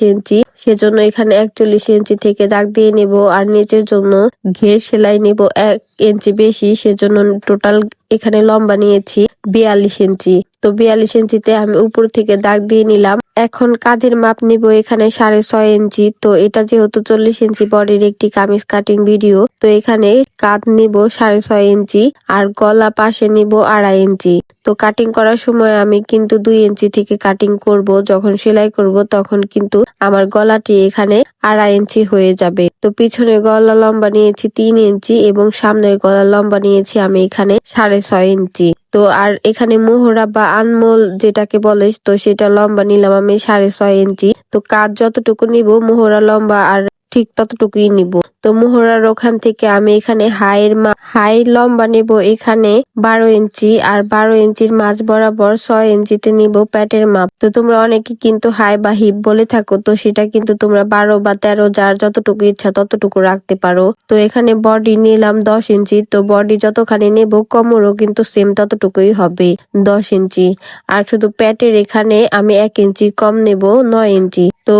ইঞ্চি, সেজন্য এখানে 41 ইঞ্চি থেকে দাগ দিয়ে নেব। আর নিচের জন্য ঘের সেলাই নেব 1 ইঞ্চি বেশি, সেজন্য টোটাল এখানে লম্বা নিয়েছি 42 ইঞ্চি। তো 42 ইঞ্চিতে আমি উপর থেকে দাগ দিয়ে নিলাম। এখন কাঁধের মাপ নিব এখানে 6.5 ইঞ্চি। তো এটা যেহেতু 40 ইঞ্চি বডির একটি কামিজ কাটিং ভিডিও, তো এখানে কাঁধ নিব 6.5 ইঞ্চি আর গলা পাশে নিব 2.5 ইঞ্চি। তো কাটিং করার সময় আমি কিন্তু 2 ইঞ্চি থেকে কাটিং করব, যখন সেলাই করব তখন কিন্তু আমার গলাটি এখানে 2.5 ইঞ্চি হয়ে যাবে। তো পিছনের গলা লম্বা নিয়েছি 3 ইঞ্চি এবং সামনের গলা লম্বা নিয়েছি আমি এখানে 6.5 ইঞ্চি। তো আর এখানে মোহরা বা আনমোল যেটাকে বলে, তো সেটা লম্বা নিলাম আমি 6.5 ইঞ্চি। তো কাজ যতটুকু নিব মোহরা লম্বা আর ঠিক ততটুকুই নিব। তো মোহরার ওখান থেকে আমি এখানে হাই লম্বা নেব এখানে 12 ইঞ্চি আর 12 ইঞ্চির মাঝ বরাবর 6 ইঞ্চিতে নিব প্যাটের মাপ। তো তোমরা অনেকে কিন্তু হাই বা হিপ বলে থাকো, তো সেটা কিন্তু তোমরা 12 বা 13 যার যতটুকু ইচ্ছা ততটুকু রাখতে পারো। তো এখানে বডি নিলাম 10 ইঞ্চি। তো বডি যতখানি নেব কোমরও কিন্তু সেম ততটুকুই হবে 10 ইঞ্চি। আর শুধু প্যাটের এখানে আমি 1 ইঞ্চি কম নেব 9 ইঞ্চি। তো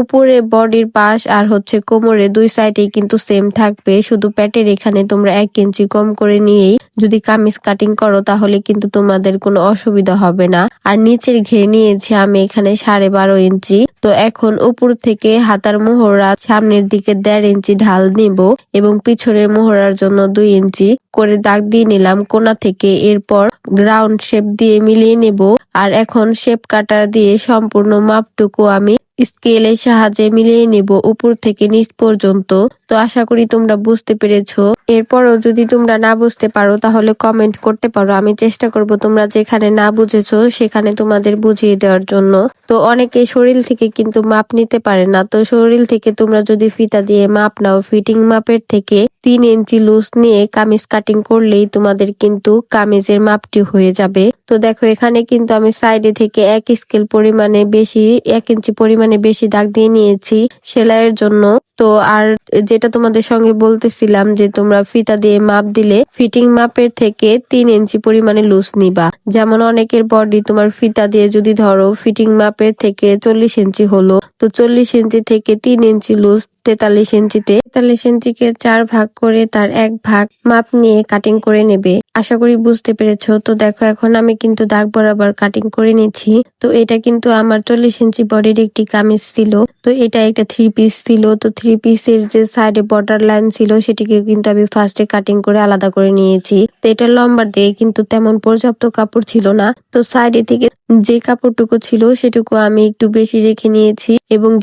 উপরে বডির পাশ আর কোমরে 2 সাইডেই কিন্তু সেম থাকবে, শুধু প্যাটের এখানে তোমরা 1 ইঞ্চি কম করে নিয়েই যদি কামিজ কাটিং করো তাহলে কিন্তু তোমাদের কোনো অসুবিধা হবে না। আর নিচের ঘের নিয়েছি আমি এখানে 12.5 ইঞ্চি। তো এখন উপর থেকে হাতার মোহরা সামনের দিকে 1.5 ইঞ্চি ঢাল নিব এবং পিছনের মোহরার জন্য 2 ইঞ্চি করে দাগ দিয়ে নিলাম কোণা থেকে। এরপর গ্রাউন্ড শেপ দিয়ে মিলিয়ে নেব। আর এখন শেপ কাটার দিয়ে সম্পূর্ণ মাপটুকু আমি স্কেলের সাহায্যে মিলিয়ে নেব উপর থেকে নিচ পর্যন্ত। তো আশা করি তোমরা বুঝতে পেরেছো। এরপরও যদি তোমরা না বুঝতে পারো তাহলে কমেন্ট করতে পারো, আমি চেষ্টা করব তোমরা যেখানে না বুঝেছো সেখানে তোমাদের বুঝিয়ে দেওয়ার জন্য। তো অনেকে শরীর থেকে কিন্তু মাপ নিতে পারে না, তো শরীর থেকে তোমরা যদি ফিতা দিয়ে মাপ নাও ফিটিং মাপের থেকে 3 ইঞ্চি লুজ নিয়ে কামিজ কাটিং করলেই তোমাদের কিন্তু কামিজের মাপটি হয়ে যাবে। তো দেখো এখানে কিন্তু আমি সাইডে থেকে 1 স্কেল পরিমাণে বেশি 1 ইঞ্চি পরিমাণে বেশি দাগ দিয়ে নিয়েছি সেলাইয়ের জন্য। তো আর যেটা তোমাদের সঙ্গে বলতেছিলাম যে তোমরা ফিতা দিয়ে মাপ দিলে ফিটিং মাপের থেকে 3 ইঞ্চি পরিমাণে লুজ নিবা। যেমন অনেকের বডি তোমার ফিতা দিয়ে যদি ধরো ফিটিং মাপের থেকে 40 ইঞ্চি হলো, তো 40 ইঞ্চি থেকে 3 ইঞ্চি লুজ 43 ইঞ্চিতে 43 ইঞ্চিকে 4 ভাগ করে তার 1 ভাগ মাপ নিয়ে কাটিং করে নেবে। আশা করি বুঝতে পেরেছো। তো দেখো এখন আমি কিন্তু দাগ বরাবর কাটিং করে নিচ্ছি। তো এটা কিন্তু আমার 40 ইঞ্চি বডির একটি কামিজ ছিল। তো এটা একটা 3 পিস ছিল। তো 3 পিসের যে সাইডে বর্ডার লাইন ছিল সেটিকে কিন্তু আমি ফার্স্টে কাটিং করে আলাদা করে নিয়েছি। তো এটা লম্বা দিয়ে কিন্তু তেমন পর্যাপ্ত কাপড় ছিল না, তো সাইডে থেকে যে কাপড়টুকু ছিল সেটুকু আমি একটু বেশি রেখে নিয়েছি এবং